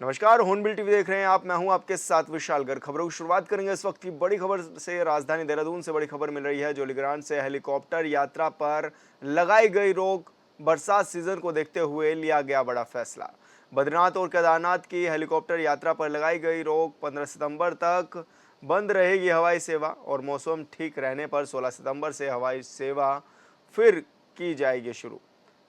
नमस्कार, hornbill TV देख रहे हैं आप। मैं हूं आपके साथ विशाल गर्ग। खबरों की शुरुआत करेंगे इस वक्त की बड़ी खबर से। राजधानी देहरादून से बड़ी खबर मिल रही है। जौलीग्रांट से हेलीकॉप्टर यात्रा पर लगाई गई रोक। बरसात सीजन को देखते हुए लिया गया बड़ा फैसला। बद्रीनाथ और केदारनाथ की हेलीकॉप्टर यात्रा पर लगाई गई रोक 15 सितंबर तक बंद रहेगी हवाई सेवा, और मौसम ठीक रहने पर 16 सितंबर से हवाई सेवा फिर की जाएगी शुरू।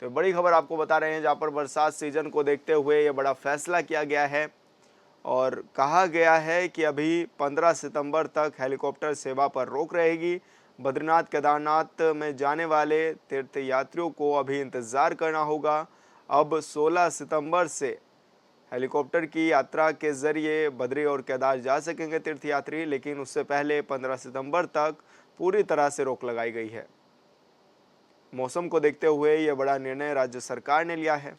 तो बड़ी खबर आपको बता रहे हैं, जहां पर बरसात सीजन को देखते हुए ये बड़ा फैसला किया गया है और कहा गया है कि अभी 15 सितंबर तक हेलीकॉप्टर सेवा पर रोक रहेगी। बद्रीनाथ केदारनाथ में जाने वाले तीर्थयात्रियों को अभी इंतज़ार करना होगा। अब 16 सितंबर से हेलीकॉप्टर की यात्रा के जरिए बद्री और केदार जा सकेंगे तीर्थयात्री, लेकिन उससे पहले 15 सितंबर तक पूरी तरह से रोक लगाई गई है। मौसम को देखते हुए यह बड़ा निर्णय राज्य सरकार ने लिया है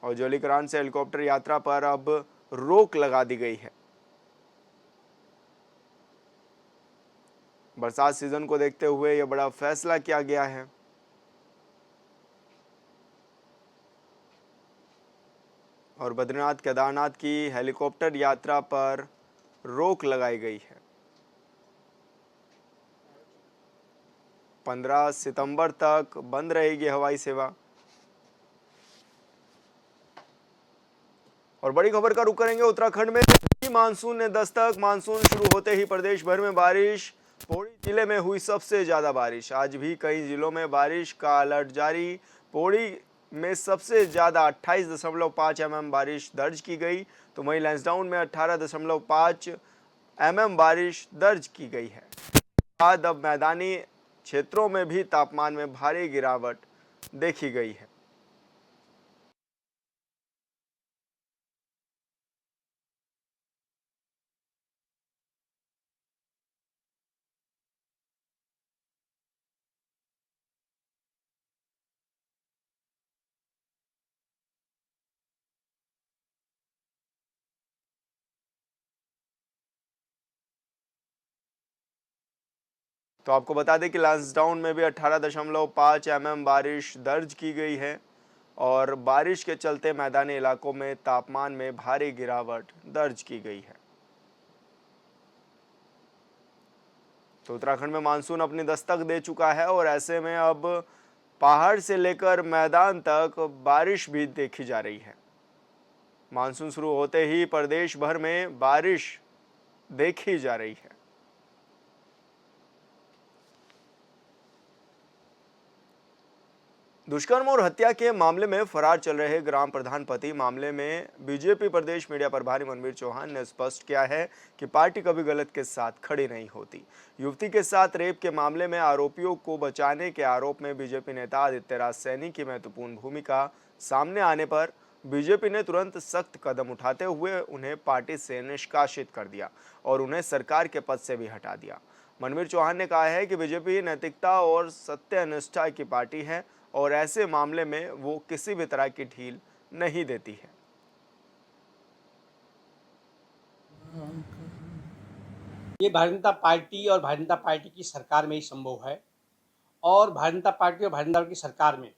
और जौलीग्रांट से हेलीकॉप्टर यात्रा पर अब रोक लगा दी गई है। बरसात सीजन को देखते हुए यह बड़ा फैसला किया गया है और बद्रीनाथ केदारनाथ की हेलीकॉप्टर यात्रा पर रोक लगाई गई है। 15 सितंबर तक बंद रहेगी हवाई सेवा। और बड़ी खबर का रुख करेंगे उत्तराखंड में। मानसून ने दस्तक। मानसून शुरू होते ही प्रदेश भर में बारिश। पौड़ी जिले में हुई सबसे ज्यादा बारिश। आज भी कई जिलों में बारिश का अलर्ट जारी। पौड़ी में सबसे ज्यादा 28.5 mm बारिश दर्ज की गई, तो वहीं लैंसडाउन में 18.5 mm बारिश दर्ज की गई है। बाद अब मैदानी क्षेत्रों में भी तापमान में भारी गिरावट देखी गई है। तो आपको बता दें कि लैंसडाउन में भी 18.5 mm बारिश दर्ज की गई है और बारिश के चलते मैदानी इलाकों में तापमान में भारी गिरावट दर्ज की गई है। तो उत्तराखंड में मानसून अपनी दस्तक दे चुका है और ऐसे में अब पहाड़ से लेकर मैदान तक बारिश भी देखी जा रही है। मानसून शुरू होते ही प्रदेश भर में बारिश देखी जा रही है। दुष्कर्म और हत्या के मामले में फरार चल रहे ग्राम प्रधान पति मामले में बीजेपी प्रदेश मीडिया प्रभारी मनवीर चौहान ने स्पष्ट किया है कि पार्टी कभी गलत के साथ खड़ी नहीं होती। युवती के साथ रेप के मामले में आरोपियों को बचाने के आरोप में बीजेपी नेता आदित्य राज सैनी की महत्वपूर्ण भूमिका सामने आने पर बीजेपी ने तुरंत सख्त कदम उठाते हुए उन्हें पार्टी से निष्कासित कर दिया और उन्हें सरकार के पद से भी हटा दिया। मनवीर चौहान ने कहा है कि बीजेपी नैतिकता और सत्यनिष्ठा की पार्टी है और ऐसे मामले में वो किसी भी तरह की ढील नहीं देती है। ये भारतीय जनता पार्टी और भारतीय जनता पार्टी की सरकार में ही संभव है और भारतीय जनता पार्टी और भारतीय जनता पार्टी की सरकार में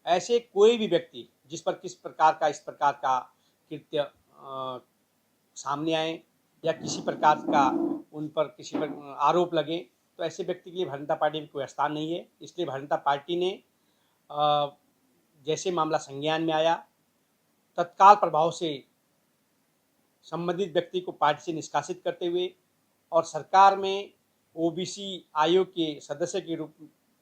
ऐसे कोई भी व्यक्ति जिस पर इस प्रकार का कृत्य सामने आए या किसी प्रकार का उन पर किसी पर आरोप लगे, तो ऐसे व्यक्ति के लिए भारतीय जनता पार्टी में कोई स्थान नहीं है। इसलिए भारतीय जनता पार्टी ने जैसे मामला संज्ञान में आया, तत्काल प्रभाव से संबंधित व्यक्ति को पार्टी से निष्कासित करते हुए और सरकार में ओबीसी आयोग के सदस्य के रूप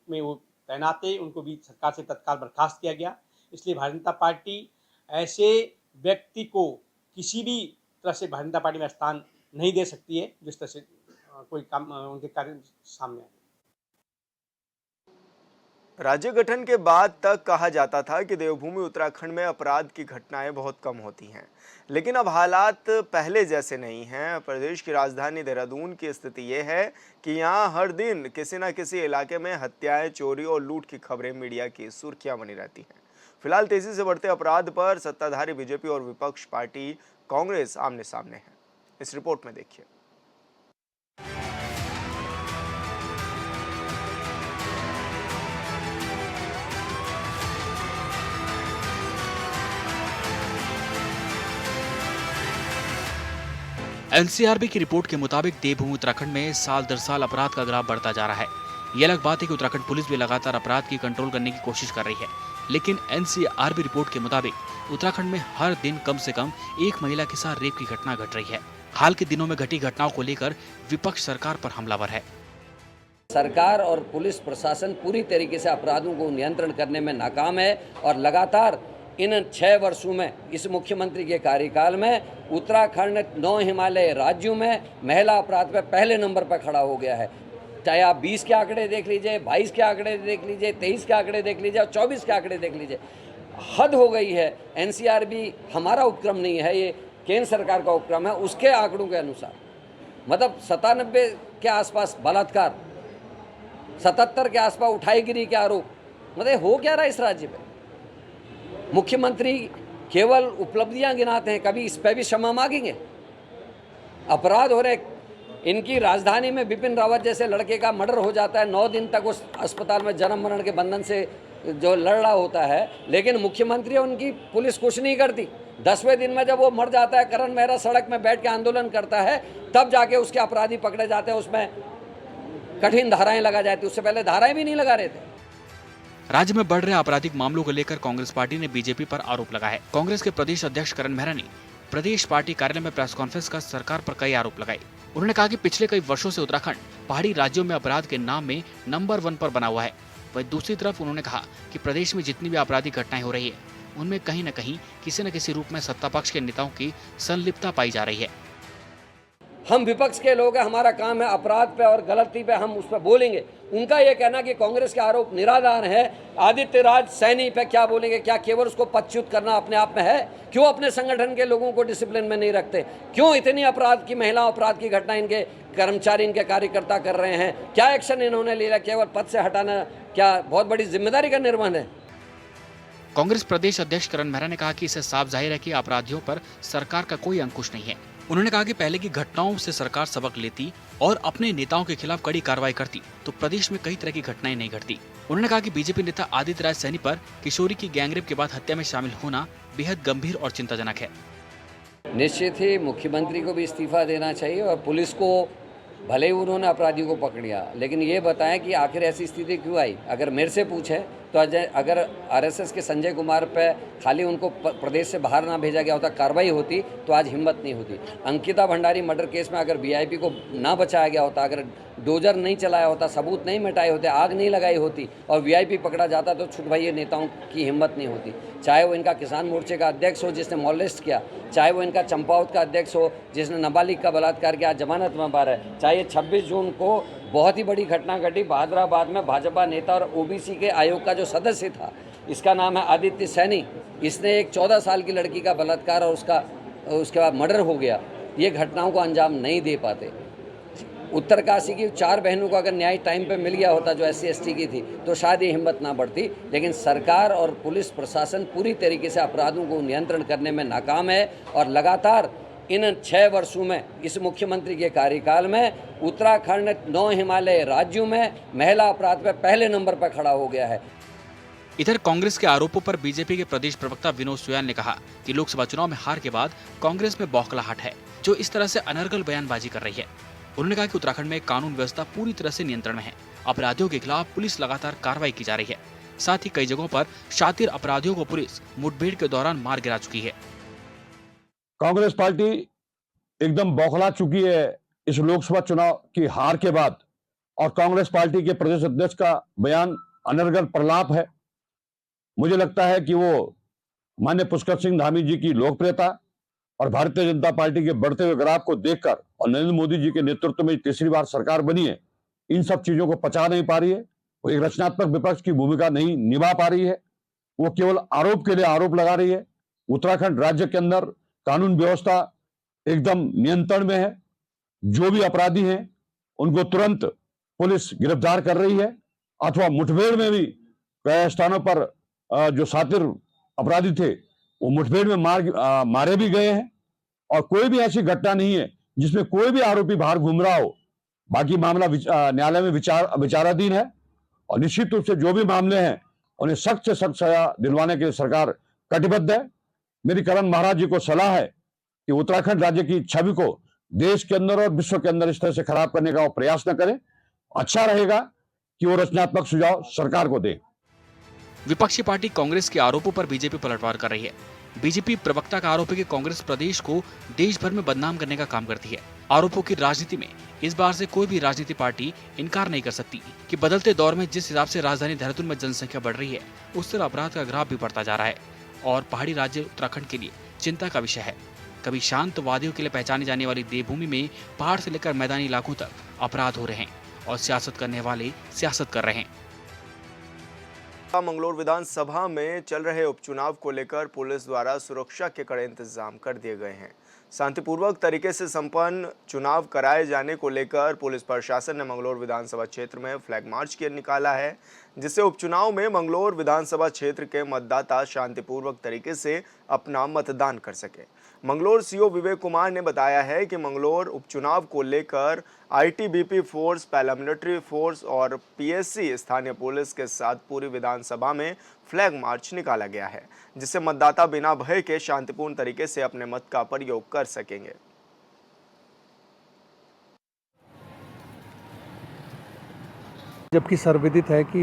में वो तैनात थे, उनको भी सरकार से तत्काल बर्खास्त किया गया। इसलिए भारतीय जनता पार्टी ऐसे व्यक्ति को किसी भी तरह से भारतीय जनता पार्टी में स्थान नहीं दे सकती है जिस तरह से कोई काम उनके कार्य सामने आए। राज्य गठन के बाद तक कहा जाता था कि देवभूमि उत्तराखंड में अपराध की घटनाएं बहुत कम होती हैं, लेकिन अब हालात पहले जैसे नहीं हैं। प्रदेश की राजधानी देहरादून की स्थिति ये है कि यहाँ हर दिन किसी न किसी इलाके में हत्याएं, चोरी और लूट की खबरें मीडिया की सुर्खियां बनी रहती हैं। फिलहाल तेजी से बढ़ते अपराध पर सत्ताधारी बीजेपी और विपक्ष पार्टी कांग्रेस आमने सामने है। इस रिपोर्ट में देखिए। एनसीआरबी की रिपोर्ट के मुताबिक देवभूमि उत्तराखंड में साल दर साल अपराध का ग्राफ बढ़ता जा रहा है। ये अलग बात है कि उत्तराखंड पुलिस भी लगातार अपराध की कंट्रोल करने की कोशिश कर रही है, लेकिन एनसीआरबी रिपोर्ट के मुताबिक उत्तराखंड में हर दिन कम से कम एक महिला के साथ रेप की घटना घट रही है। हाल के दिनों में घटी घटनाओं को लेकर विपक्ष सरकार पर हमलावर है। सरकार और पुलिस प्रशासन पूरी तरीके से अपराधों को नियंत्रण करने में नाकाम है और लगातार इन 6 वर्षों में इस मुख्यमंत्री के कार्यकाल में उत्तराखंड 9 हिमालय राज्यों में महिला अपराध पे पहले नंबर पर खड़ा हो गया है। चाहे आप 20 के आंकड़े देख लीजिए, 22 के आंकड़े देख लीजिए, 23 के आंकड़े देख लीजिए और 24 के आंकड़े देख लीजिए, हद हो गई है। एनसीआरबी हमारा उपक्रम नहीं है, ये केंद्र सरकार का उपक्रम है। उसके आंकड़ों के अनुसार मतलब 97 के आसपास बलात्कार, 77 के आसपास उठाईगिरी के आरोप, मतलब हो क्या रहा है इस राज्य में। मुख्यमंत्री केवल उपलब्धियां गिनाते हैं, कभी इस पर भी क्षमा मांगेंगे? अपराध हो रहे, इनकी राजधानी में बिपिन रावत जैसे लड़के का मर्डर हो जाता है, 9 दिन तक उस अस्पताल में जन्म मरण के बंधन से जो लड़ रहा होता है, लेकिन मुख्यमंत्री और उनकी पुलिस कुछ नहीं करती। 10वें दिन में जब वो मर जाता है, करण मेहरा सड़क में बैठ के आंदोलन करता है, तब जाके उसके अपराधी पकड़े जाते हैं, उसमें कठिन धाराएं लगा जाती, उससे पहले धाराएं भी नहीं लगा रहे थे। राज्य में बढ़ रहे आपराधिक मामलों को लेकर कांग्रेस पार्टी ने बीजेपी पर आरोप लगाया है। कांग्रेस के प्रदेश अध्यक्ष करण मेहरा ने प्रदेश पार्टी कार्यालय में प्रेस कॉन्फ्रेंस कर सरकार पर कई आरोप लगाए। उन्होंने कहा कि पिछले कई वर्षों से उत्तराखंड पहाड़ी राज्यों में अपराध के नाम में नंबर 1 पर बना हुआ है। वहीं दूसरी तरफ उन्होंने कहा कि प्रदेश में जितनी भी आपराधिक घटनाएं हो रही है, उनमें कहीं न कहीं किसी न किसी रूप में सत्ता पक्ष के नेताओं की संलिप्तता पाई जा रही है। हम विपक्ष के लोग हैं, हमारा काम है अपराध पे और गलती पे हम उस पर बोलेंगे। उनका ये कहना कि कांग्रेस के आरोप निराधार है, आदित्य राज सैनी पे क्या बोलेंगे? क्या केवल उसको पदच्युत करना अपने आप में है? क्यों अपने संगठन के लोगों को डिसिप्लिन में नहीं रखते? क्यों इतनी अपराध की महिला अपराध की घटना इनके कर्मचारी, इनके कार्यकर्ता कर रहे हैं? क्या एक्शन इन्होंने लिया? केवल पद से हटाना क्या बहुत बड़ी जिम्मेदारी का निर्वहन है? कांग्रेस प्रदेश अध्यक्ष करण मेहरा ने कहा कि इससे साफ जाहिर है कि अपराधियों पर सरकार का कोई अंकुश नहीं है। उन्होंने कहा कि पहले की घटनाओं से सरकार सबक लेती और अपने नेताओं के खिलाफ कड़ी कार्रवाई करती तो प्रदेश में कई तरह की घटनाएं नहीं घटती। उन्होंने कहा कि बीजेपी नेता आदित्य राज सैनी पर किशोरी की गैंगरेप के बाद हत्या में शामिल होना बेहद गंभीर और चिंताजनक है। निश्चित ही मुख्यमंत्री को भी इस्तीफा देना चाहिए और पुलिस को, भले ही उन्होंने अपराधियों को पकड़ लिया, लेकिन ये बताएं कि आखिर ऐसी स्थिति क्यों आई। अगर मेरे से पूछे तो अगर आरएसएस के संजय कुमार पे खाली उनको प्रदेश से बाहर ना भेजा गया होता, कार्रवाई होती, तो आज हिम्मत नहीं होती। अंकिता भंडारी मर्डर केस में अगर वीआईपी को ना बचाया गया होता, अगर डोजर नहीं चलाया होता, सबूत नहीं मिटाए होते, आग नहीं लगाई होती और वीआईपी पकड़ा जाता, तो छुट भाई नेताओं की हिम्मत नहीं होती। चाहे वो इनका किसान मोर्चे का अध्यक्ष हो जिसने मॉलेस्ट किया, चाहे वो इनका चंपावत का अध्यक्ष हो जिसने नाबालिग का बलात्कार किया, जमानत में बाहर है, चाहे 26 जून को बहुत ही बड़ी घटना घटी बहादुराबाद में, भाजपा नेता और ओबीसी के आयोग का जो सदस्य था, इसका नाम है आदित्य सैनी, इसने एक 14 साल की लड़की का बलात्कार और उसके बाद मर्डर हो गया। ये घटनाओं को अंजाम नहीं दे पाते। उत्तरकाशी की 4 बहनों को अगर न्याय टाइम पे मिल गया होता जो SC ST की थी, तो शायद ये हिम्मत ना बढ़ती। लेकिन सरकार और पुलिस प्रशासन पूरी तरीके से अपराधों को नियंत्रण करने में नाकाम है और लगातार इन 6 वर्षों में इस मुख्यमंत्री के कार्यकाल में उत्तराखंड 9 हिमालय राज्यों में महिला अपराध पे पहले नंबर पर खड़ा हो गया है। इधर कांग्रेस के आरोपों पर बीजेपी के प्रदेश प्रवक्ता विनोद सुयाल ने कहा कि लोकसभा चुनाव में हार के बाद कांग्रेस में बौखलाहट है, जो इस तरह से अनर्गल बयानबाजी कर रही है। उन्होंने कहा कि उत्तराखंड में कानून व्यवस्था पूरी तरह से नियंत्रण में है, अपराधियों के खिलाफ पुलिस लगातार कार्रवाई की जा रही है। साथ ही कई जगहों पर शातिर अपराधियों को पुलिस मुठभेड़ के दौरान मार गिरा चुकी है। कांग्रेस पार्टी एकदम बौखला चुकी है इस लोकसभा चुनाव की हार के बाद, और कांग्रेस पार्टी के प्रदेश अध्यक्ष का बयान अनर्गल प्रलाप है। मुझे लगता है कि वो माननीय पुष्कर सिंह धामी जी की लोकप्रियता और भारतीय जनता पार्टी के बढ़ते हुए ग्राफ को देखकर और नरेंद्र मोदी जी के नेतृत्व में तीसरी बार सरकार बनी है, इन सब चीजों को पचा नहीं पा रही है। वो एक रचनात्मक विपक्ष की भूमिका नहीं निभा पा रही है। वो केवल आरोप के लिए आरोप लगा रही है। उत्तराखंड राज्य के अंदर कानून व्यवस्था एकदम नियंत्रण में है। जो भी अपराधी हैं उनको तुरंत पुलिस गिरफ्तार कर रही है, अथवा मुठभेड़ में भी कई स्थानों पर जो शातिर अपराधी थे वो मुठभेड़ में मारे भी गए हैं। और कोई भी ऐसी घटना नहीं है जिसमें कोई भी आरोपी बाहर घूम रहा हो। बाकी मामला न्यायालय में विचाराधीन है और निश्चित रूप से जो भी मामले हैं उन्हें सख्त से सख्त सजा दिलवाने के लिए सरकार कटिबद्ध है। मेरी करण महाराज जी को सलाह है कि उत्तराखंड राज्य की छवि को देश के अंदर और विश्व के अंदर इस तरह से खराब करने का वो प्रयास न करें। अच्छा रहेगा कि वो रचनात्मक सुझाव सरकार को दे। विपक्षी पार्टी कांग्रेस के आरोपों पर बीजेपी पलटवार कर रही है। बीजेपी प्रवक्ता का आरोप है कि कांग्रेस प्रदेश को देश भर में बदनाम करने का काम करती है। आरोपों की राजनीति में इस बार से कोई भी राजनीति पार्टी इनकार नहीं कर सकती कि बदलते दौर में जिस हिसाब से राजधानी देहरादून में जनसंख्या बढ़ रही है, उस तरह अपराध का ग्राफ भी बढ़ता जा रहा है और पहाड़ी राज्य उत्तराखंड के लिए चिंता का विषय है। कभी शांतवादियों के लिए पहचानी जाने वाली देवभूमि में पहाड़ से लेकर मैदानी इलाकों तक अपराध हो रहे हैं और सियासत करने वाले सियासत कर रहे हैं। मंगलौर विधानसभा में चल रहे उपचुनाव को लेकर पुलिस द्वारा सुरक्षा के कड़े इंतजाम कर दिए गए हैं। शांतिपूर्वक तरीके से संपन्न चुनाव कराए जाने को लेकर पुलिस प्रशासन ने मंगलौर विधानसभा क्षेत्र में फ्लैग मार्च किया निकाला है, जिससे उपचुनाव में मंगलौर विधानसभा क्षेत्र के मतदाता शांतिपूर्वक तरीके से अपना मतदान कर सके। मंगलौर सीओ विवेक कुमार ने बताया है कि मंगलौर उपचुनाव को लेकर आईटीबीपी फोर्स, पैरामिलिट्री फोर्स और पीएससी स्थानीय पुलिस के साथ पूरी विधानसभा में फ्लैग मार्च निकाला गया है, जिससे मतदाता बिना भय के शांतिपूर्ण तरीके से अपने मत का प्रयोग कर सकेंगे। जबकि सर्वविदित है कि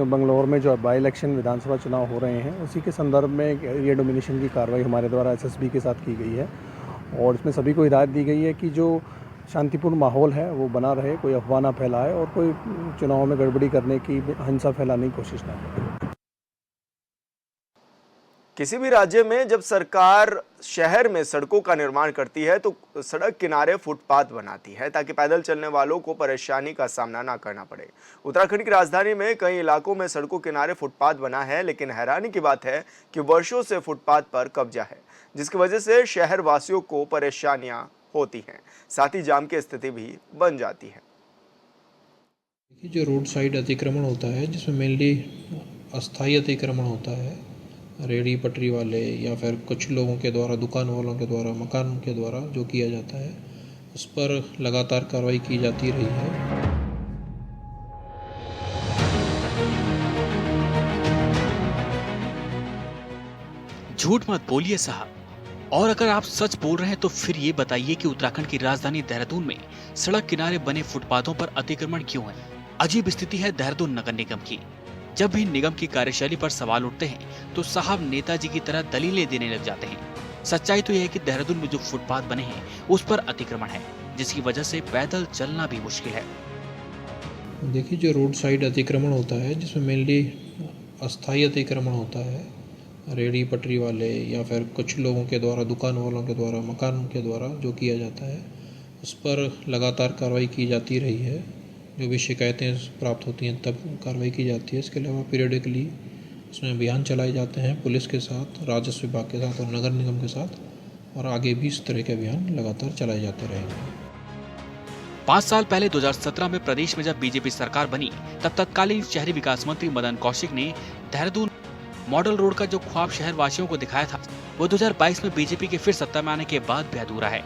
बंगलौर में जो बाई इलेक्शन विधानसभा चुनाव हो रहे हैं, उसी के संदर्भ में एक एरिया डोमिनेशन की कार्रवाई हमारे द्वारा एसएसबी के साथ की गई है और इसमें सभी को हिदायत दी गई है कि जो शांतिपूर्ण माहौल है वो बना रहे, कोई अफवाह ना फैलाए और कोई चुनाव में गड़बड़ी करने की, हिंसा फैलाने की कोशिश ना करे। किसी भी राज्य में जब सरकार शहर में सड़कों का निर्माण करती है तो सड़क किनारे फुटपाथ बनाती है ताकि पैदल चलने वालों को परेशानी का सामना ना करना पड़े। उत्तराखंड की राजधानी में कई इलाकों में सड़कों किनारे फुटपाथ बना है, लेकिन हैरानी की बात है कि वर्षों से फुटपाथ पर कब्जा है, जिसकी वजह से शहर वासियों को परेशानियां होती हैं, साथ ही जाम की स्थिति भी बन जाती है। जो रोड साइड अतिक्रमण होता है, जिसमें मेनली अस्थायी अतिक्रमण होता है, रेहड़ी पटरी वाले या फिर कुछ लोगों के द्वारा, दुकान वालों के द्वारा, मकान के द्वारा जो किया जाता है, उस पर लगातार कार्रवाई की जाती रही है। झूठ मत बोलिए साहब, और अगर आप सच बोल रहे हैं तो फिर ये बताइए कि उत्तराखंड की राजधानी देहरादून में सड़क किनारे बने फुटपाथों पर अतिक्रमण क्यों है। अजीब स्थिति है देहरादून नगर निगम की। जब भी निगम की कार्यशैली पर सवाल उठते हैं तो साहब नेताजी की तरह दलीलें देने लग जाते हैं। सच्चाई तो यह है कि देहरादून में जो फुटपाथ बने हैं उस पर अतिक्रमण है, जिसकी वजह से पैदल चलना भी मुश्किल है। देखिए, जो रोड साइड अतिक्रमण होता है, जिसमें मेनली अस्थायी अतिक्रमण होता है, रेहड़ी पटरी वाले या फिर कुछ लोगों के द्वारा, दुकान वालों के द्वारा, मकान के द्वारा जो किया जाता है, उस पर लगातार कार्रवाई की जाती रही है। जो भी शिकायतें प्राप्त होती हैं तब कार्रवाई की जाती है। इसके अलावा पीरियडिकली इसमें अभियान चलाए जाते हैं पुलिस के साथ, राजस्व विभाग के साथ और नगर निगम के साथ, और आगे भी इस तरह के अभियान लगातार चलाए जाते रहेंगे। 5 साल पहले 2017 में प्रदेश में जब बीजेपी सरकार बनी, तब तत्कालीन शहरी विकास मंत्री मदन कौशिक ने देहरादून मॉडल रोड का जो ख्वाब शहर वासियों को दिखाया था, वो 2022 में बीजेपी के फिर सत्ता में आने के बाद भी अधूरा है।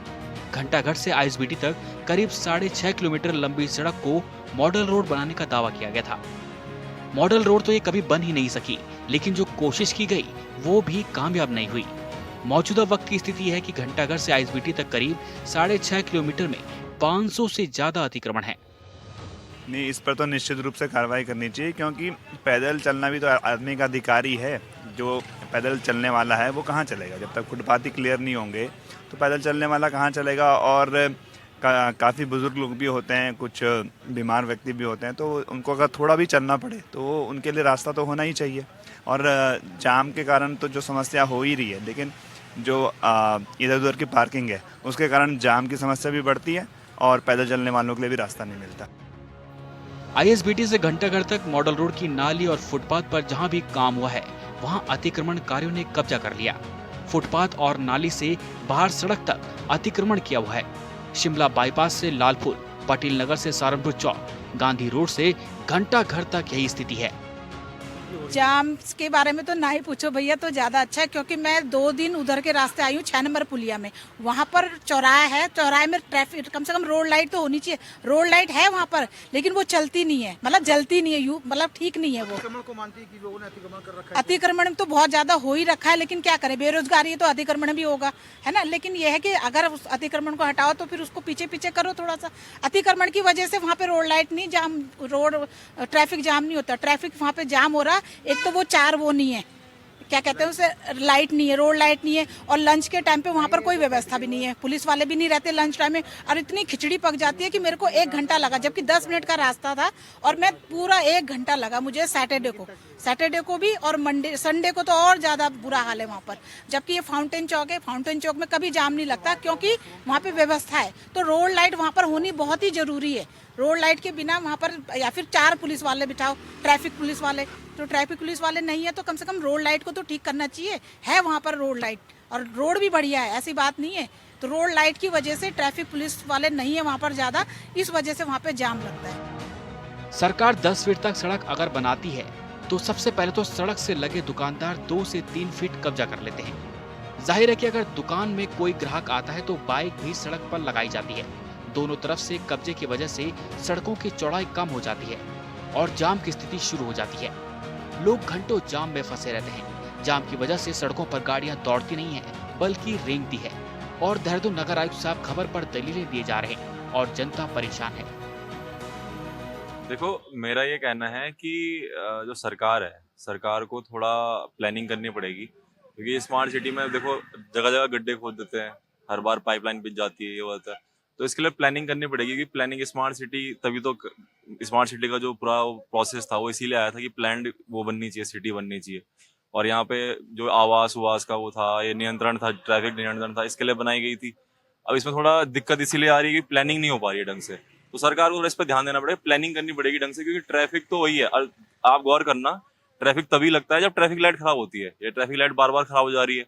घंटाघर से आईएसबीटी तक करीब 6.5 किलोमीटर लंबी सड़क को मॉडल रोड बनाने का दावा किया गया था। मॉडल रोड तो ये कभी बन ही नहीं सकी, लेकिन जो कोशिश की गई वो भी कामयाब नहीं हुई। मौजूदा वक्त की स्थिति है कि घंटाघर से आईएसबीटी तक करीब 6.5 किलोमीटर में 500 से ज्यादा अतिक्रमण है। नहीं, इस पर तो निश्चित रूप से कार्रवाई करनी चाहिए, क्योंकि पैदल चलना भी तो आदमी का अधिकार ही है। जो पैदल चलने वाला है वो कहाँ चलेगा? जब तक फुटपाथ ही क्लियर नहीं होंगे तो पैदल चलने वाला कहाँ चलेगा? और काफ़ी बुजुर्ग लोग भी होते हैं, कुछ बीमार व्यक्ति भी होते हैं, तो उनको अगर थोड़ा भी चलना पड़े तो उनके लिए रास्ता तो होना ही चाहिए। और जाम के कारण तो जो समस्या हो ही रही है, लेकिन जो इधर उधर की पार्किंग है उसके कारण जाम की समस्या भी बढ़ती है और पैदल चलने वालों के लिए भी रास्ता नहीं मिलता। आईएसबीटी से घंटाघर तक मॉडल रोड की नाली और फुटपाथ पर जहां भी काम हुआ है, वहां अतिक्रमणकारियों ने कब्जा कर लिया। फुटपाथ और नाली से बाहर सड़क तक अतिक्रमण किया हुआ है। शिमला बाईपास से लालपुर, पटेल नगर से सहारनपुर चौक, गांधी रोड से घंटाघर तक यही स्थिति है। जाम के बारे में तो ना ही पूछो भैया, तो ज़्यादा अच्छा है, क्योंकि मैं 2 दिन उधर के रास्ते आई हूँ 6 नंबर पुलिया में। वहाँ पर चौराहा है, चौराहे में ट्रैफिक, कम से कम रोड लाइट तो होनी चाहिए। रोड लाइट है वहाँ पर, लेकिन वो चलती नहीं है, मतलब जलती नहीं है, यू मतलब ठीक नहीं है वो। अतिक्रमण को मानती है कि लोगों ने अतिक्रमण कर रखा है? अतिक्रमण तो बहुत ज़्यादा हो ही रखा है, लेकिन क्या करें, बेरोजगारी है तो अतिक्रमण भी होगा, है ना। लेकिन यह है कि अगर उस अतिक्रमण को हटाओ तो फिर उसको पीछे पीछे करो थोड़ा सा। अतिक्रमण की वजह से वहाँ पे रोड लाइट नहीं जाम, रोड ट्रैफिक जाम नहीं होता। ट्रैफिक वहाँ पे जाम हो रहा, एक तो वो 4 वो नहीं है, क्या कहते हैं उसे, लाइट नहीं है, रोड लाइट नहीं है, और लंच के टाइम पे वहाँ पर कोई व्यवस्था भी नहीं है, पुलिस वाले भी नहीं रहते लंच टाइम में। और इतनी खिचड़ी पक जाती है कि मेरे को 1 घंटा लगा, जबकि 10 मिनट का रास्ता था, और मैं पूरा 1 घंटा लगा मुझे सैटरडे को भी, और मंडे संडे को तो और ज़्यादा बुरा हाल है वहाँ पर। जबकि ये फाउंटेन चौक है, फाउंटेन चौक में कभी जाम नहीं लगता, क्योंकि वहाँ पे व्यवस्था है। तो रोड लाइट वहाँ पर होनी बहुत ही ज़रूरी है। रोड लाइट के बिना वहाँ पर, या फिर 4 पुलिस वाले बिठाओ, ट्रैफिक पुलिस वाले, तो ट्रैफिक पुलिस वाले नहीं है तो कम से कम रोड लाइट को तो ठीक करना चाहिए। है वहाँ पर रोड लाइट, और रोड भी बढ़िया है, ऐसी बात नहीं है। तो रोड लाइट की वजह से ट्रैफिक पुलिस वाले नहीं है वहाँ पर ज़्यादा, इस वजह से वहाँ पे जाम लगता है। सरकार 10 फीट तक सड़क अगर बनाती है तो सबसे पहले तो सड़क से लगे दुकानदार 2 से 3 फीट कब्जा कर लेते हैं। जाहिर है कि अगर दुकान में कोई ग्राहक आता है तो बाइक भी सड़क पर लगाई जाती है। दोनों तरफ से कब्जे की वजह से सड़कों की चौड़ाई कम हो जाती है और जाम की स्थिति शुरू हो जाती है। लोग घंटों जाम में फंसे रहते हैं। जाम की वजह से सड़कों पर गाड़ियां दौड़ती नहीं हैं, बल्कि रेंगती है। और देहरादून नगर आयुक्त साहब खबर पर दलीलें दिए जा रहे हैं और जनता परेशान है। देखो, मेरा ये कहना है कि जो सरकार है, सरकार को थोड़ा प्लानिंग करनी पड़ेगी, क्योंकि स्मार्ट सिटी में देखो जगह जगह गड्ढे खोद देते हैं, हर बार पाइपलाइन बिछ जाती है, ये होता है। तो इसके लिए प्लानिंग करनी पड़ेगी कि प्लानिंग स्मार्ट सिटी, तभी तो स्मार्ट सिटी का जो पूरा प्रोसेस था वो इसीलिए आया था कि प्लान्ड वो बननी चाहिए, सिटी बननी चाहिए। और यहाँ पे जो आवास उवास का वो था, ये नियंत्रण था, ट्रैफिक नियंत्रण था, इसके लिए बनाई गई थी। अब इसमें थोड़ा दिक्कत इसीलिए आ रही है कि प्लानिंग नहीं हो पा रही है ढंग से। तो सरकार को इस पर ध्यान देना पड़ेगा, प्लानिंग करनी पड़ेगी ढंग से, क्योंकि ट्रैफिक तो वही है। आप गौर करना, ट्रैफिक तभी लगता है जब ट्रैफिक लाइट खराब होती है। ये ट्रैफिक लाइट बार बार खराब हो जा रही है,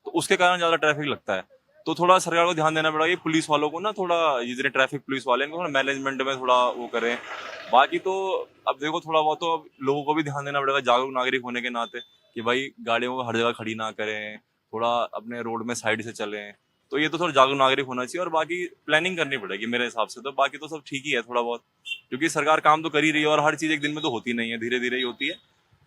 तो उसके कारण ज्यादा ट्रैफिक लगता है। तो थोड़ा सरकार को ध्यान देना पड़ेगा कि पुलिस वालों को ना थोड़ा, जितने ट्रैफिक पुलिस वाले हैं, थोड़ा मैनेजमेंट में थोड़ा वो करें। बाकी तो अब देखो, थोड़ा बहुत तो लोगों को भी ध्यान देना पड़ेगा जागरूक नागरिक होने के नाते, कि भाई गाड़ियों को हर जगह खड़ी ना करें, थोड़ा अपने रोड में साइड से चलें। तो ये तो थोड़ा जागरूक नागरिक होना चाहिए, और बाकी प्लानिंग करनी पड़ेगी मेरे हिसाब से। तो बाकी तो सब ठीक ही है थोड़ा बहुत, क्योंकि सरकार काम तो कर ही रही है, और हर चीज एक दिन में तो होती नहीं है, धीरे धीरे ही होती है।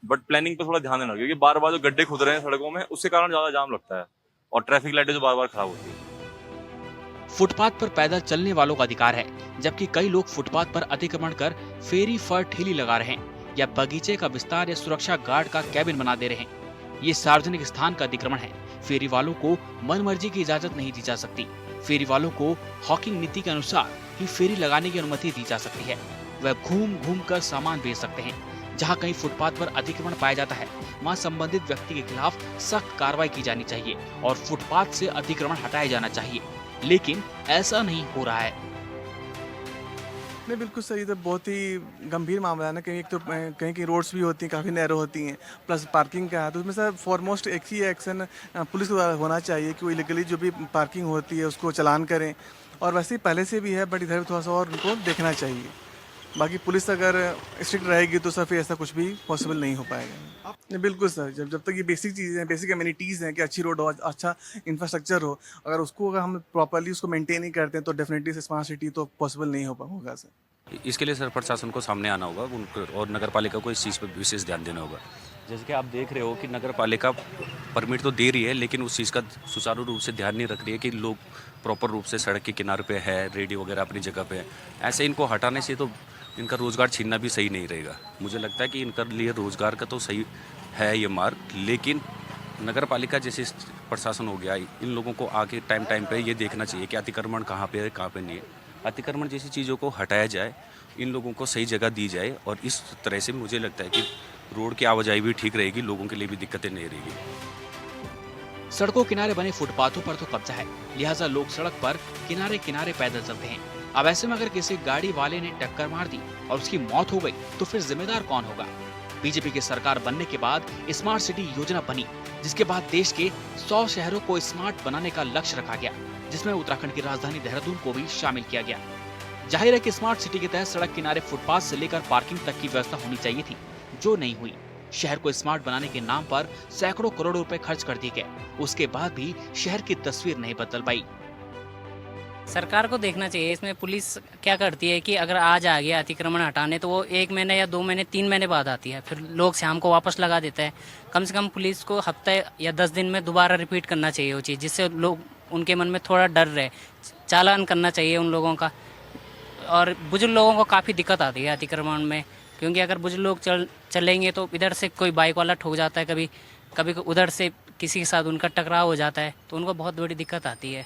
बट प्लानिंग पे थोड़ा ध्यान देना, क्योंकि बार बार जो गड्ढे खुद रहे हैं सड़कों में, उसके कारण ज्यादा जाम लगता है, और ट्रैफिक लाइटें जो बार बार खराब होती है। फुटपाथ पर पैदल चलने वालों का अधिकार है, जबकि कई लोग फुटपाथ पर अतिक्रमण कर फेरी फर ठेली लगा रहे हैं या बगीचे का विस्तार या सुरक्षा गार्ड का कैबिन बना दे रहे हैं। ये सार्वजनिक स्थान का अतिक्रमण है। फेरी वालों को मनमर्जी की इजाजत नहीं दी जा सकती। फेरी वालों को हॉकिंग नीति के अनुसार ही फेरी लगाने की अनुमति दी जा सकती है। वह घूम घूम कर सामान बेच सकते हैं। जहां कहीं फुटपाथ पर अतिक्रमण पाया जाता है, वहां संबंधित व्यक्ति के खिलाफ सख्त कार्रवाई की जानी चाहिए और फुटपाथ से अतिक्रमण हटाया जाना चाहिए, लेकिन ऐसा नहीं हो रहा है। नहीं, बिल्कुल सही। तो बहुत ही गंभीर मामला है ना। कहीं एक तो कहीं की रोड्स भी होती हैं, काफ़ी नैरो होती हैं, प्लस पार्किंग का है। तो उसमें से फॉरमोस्ट एक ही एक्शन पुलिस को होना चाहिए कि वो इलीगली जो भी पार्किंग होती है उसको चालान करें। और वैसे ही पहले से भी है, बट इधर थोड़ा सा और उनको देखना चाहिए। बाकी पुलिस अगर स्ट्रिक्ट रहेगी तो सर फिर ऐसा कुछ भी पॉसिबल नहीं हो पाएगा। नहीं, बिल्कुल सर। जब तक ये बेसिक चीज़ें हैं, बेसिक एमिनिटीज़ हैं कि अच्छी रोड हो, अच्छा इंफ्रास्ट्रक्चर हो, अगर हम प्रॉपरली उसको मेंटेन नहीं करते हैं तो डेफिनेटली स्मार्ट सिटी तो पॉसिबल नहीं होगा सर। इसके लिए सर प्रशासन को सामने आना होगा उनको, और नगर पालिका को इस चीज़ पर विशेष ध्यान देना होगा। जैसे कि आप देख रहे हो कि नगर पालिका परमिट तो दे रही है, लेकिन उस चीज़ का सुचारू रूप से ध्यान नहीं रख रही है कि लोग प्रॉपर रूप से सड़क के किनारे पे है, रेडी वगैरह अपनी जगह पे है। ऐसे इनको हटाने से तो इनका रोज़गार छीनना भी सही नहीं रहेगा। मुझे लगता है कि इनका लिए रोज़गार का तो सही है ये मार्ग, लेकिन नगर पालिका जैसे प्रशासन हो गया, इन लोगों को आके टाइम पे ये देखना चाहिए कि अतिक्रमण कहाँ पे है, कहाँ पे नहीं है। अतिक्रमण जैसी चीज़ों को हटाया जाए, इन लोगों को सही जगह दी जाए, और इस तरह से मुझे लगता है कि रोड की आवाजाही भी ठीक रहेगी, लोगों के लिए भी दिक्कतें नहीं रहेगी। सड़कों किनारे बने फुटपाथों पर तो कब्जा है, लिहाजा लोग सड़क पर किनारे किनारे पैदल चलते हैं। अब ऐसे में अगर किसी गाड़ी वाले ने टक्कर मार दी और उसकी मौत हो गई तो फिर जिम्मेदार कौन होगा? बीजेपी की सरकार बनने के बाद स्मार्ट सिटी योजना बनी, जिसके बाद देश के 100 शहरों को स्मार्ट बनाने का लक्ष्य रखा गया, जिसमें उत्तराखंड की राजधानी देहरादून को भी शामिल किया गया। जाहिर है कि स्मार्ट सिटी के तहत सड़क किनारे फुटपाथ से लेकर पार्किंग तक की व्यवस्था होनी चाहिए थी, जो नहीं हुई। शहर को स्मार्ट बनाने के नाम पर सैकड़ों करोड़ रुपए खर्च कर दिए गए, उसके बाद भी शहर की तस्वीर नहीं बदल पाई। सरकार को देखना चाहिए इसमें पुलिस क्या करती है कि अगर आज आ गया अतिक्रमण हटाने तो वो 1 महीने या 2 महीने 3 महीने बाद आती है, फिर लोग शाम को वापस लगा देते हैं। कम से कम पुलिस को हफ्ते या 10 दिन में दोबारा रिपीट करना चाहिए वो चीज़, जिससे लोग उनके मन में थोड़ा डर रहे, चालान करना चाहिए उन लोगों का। और बुजुर्ग लोगों को काफ़ी दिक्कत आती है अतिक्रमण में, क्योंकि अगर बुजुर्ग लोग चलेंगे तो इधर से कोई बाइक वाला ठोक जाता है, कभी उधर से किसी के साथ उनका टकराव हो जाता है, तो उनको बहुत बड़ी दिक्कत आती है।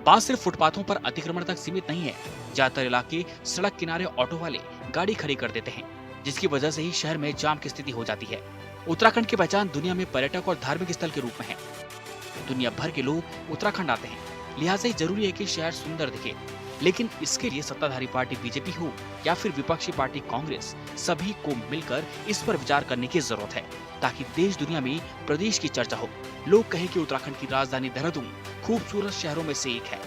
बात सिर्फ फुटपाथों पर अतिक्रमण तक सीमित नहीं है। ज्यादातर इलाके सड़क किनारे ऑटो वाले गाड़ी खड़ी कर देते हैं, जिसकी वजह से ही शहर में जाम की स्थिति हो जाती है। उत्तराखंड की पहचान दुनिया में पर्यटक और धार्मिक स्थल के रूप में है। दुनिया भर के लोग उत्तराखंड आते हैं, लिहाजा ही जरूरी है कि शहर सुंदर दिखे। लेकिन इसके लिए सत्ताधारी पार्टी बीजेपी हो या फिर विपक्षी पार्टी कांग्रेस, सभी को मिलकर इस पर विचार करने की जरूरत है, ताकि देश दुनिया में प्रदेश की चर्चा हो। लोग कहें कि उत्तराखंड की राजधानी देहरादून खूबसूरत शहरों में से एक है।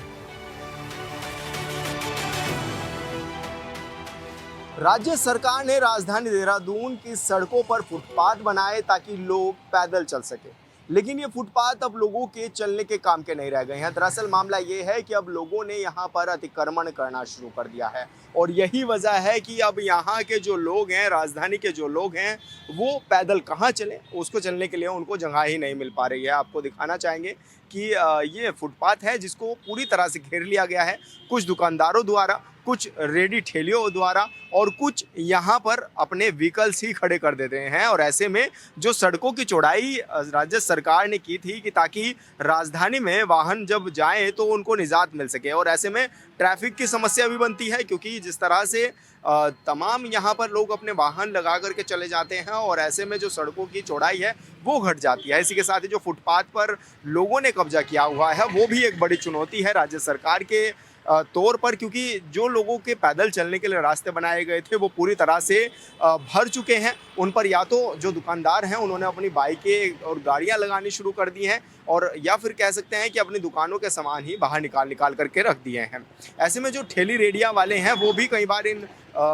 राज्य सरकार ने राजधानी देहरादून की सड़कों पर फुटपाथ बनाए ताकि लोग पैदल चल सके, लेकिन ये फुटपाथ अब लोगों के चलने के काम के नहीं रह गए हैं। दरअसल मामला ये है कि अब लोगों ने यहाँ पर अतिक्रमण करना शुरू कर दिया है, और यही वजह है कि अब यहाँ के जो लोग हैं, राजधानी के जो लोग हैं, वो पैदल कहाँ चलें, उसको चलने के लिए उनको जगह ही नहीं मिल पा रही है। आपको दिखाना चाहेंगे कि ये फुटपाथ है जिसको पूरी तरह से घेर लिया गया है, कुछ दुकानदारों द्वारा, कुछ रेडी ठेलियों द्वारा, और कुछ यहाँ पर अपने व्हीकल्स ही खड़े कर देते हैं। और ऐसे में जो सड़कों की चौड़ाई राज्य सरकार ने की थी कि ताकि राजधानी में वाहन जब जाएं तो उनको निजात मिल सके, और ऐसे में ट्रैफिक की समस्या भी बनती है, क्योंकि जिस तरह से तमाम यहाँ पर लोग अपने वाहन लगा करके चले जाते हैं, और ऐसे में जो सड़कों की चौड़ाई है वो घट जाती है। इसी के साथ ही जो फुटपाथ पर लोगों ने कब्जा किया हुआ है वो भी एक बड़ी चुनौती है राज्य सरकार के तौर पर, क्योंकि जो लोगों के पैदल चलने के लिए रास्ते बनाए गए थे वो पूरी तरह से भर चुके हैं। उन पर या तो जो दुकानदार हैं उन्होंने अपनी बाइकें और गाड़ियां लगानी शुरू कर दी हैं, और या फिर कह सकते हैं कि अपनी दुकानों के सामान ही बाहर निकाल करके रख दिए हैं। ऐसे में जो ठेली रेडिया वाले हैं वो भी कई बार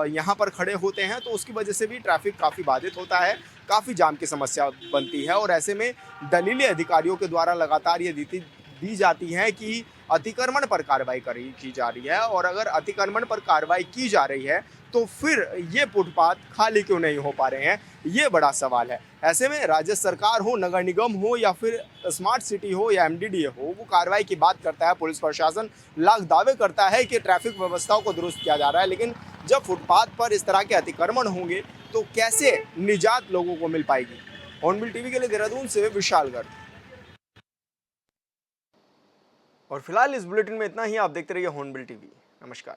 यहाँ पर खड़े होते हैं, तो उसकी वजह से भी ट्रैफिक काफ़ी बाधित होता है, काफ़ी जाम की समस्या बनती है। और ऐसे में दलीलें अधिकारियों के द्वारा लगातार ये दी जाती हैं कि अतिक्रमण पर कार्रवाई की जा रही है, और अगर अतिक्रमण पर कार्रवाई की जा रही है तो फिर ये फुटपाथ खाली क्यों नहीं हो पा रहे हैं, ये बड़ा सवाल है। ऐसे में राज्य सरकार हो, नगर निगम हो, या फिर स्मार्ट सिटी हो या MDDA हो, वो कार्रवाई की बात करता है, पुलिस प्रशासन लाख दावे करता है कि ट्रैफिक व्यवस्थाओं को दुरुस्त किया जा रहा है, लेकिन जब फुटपाथ पर इस तरह के अतिक्रमण होंगे तो कैसे निजात लोगों को मिल पाएगी। हॉर्नबिल टीवी के लिए देहरादून से विशाल गर्ग। और फिलहाल इस बुलेटिन में इतना ही। आप देखते रहिए हॉर्नबिल टीवी। नमस्कार।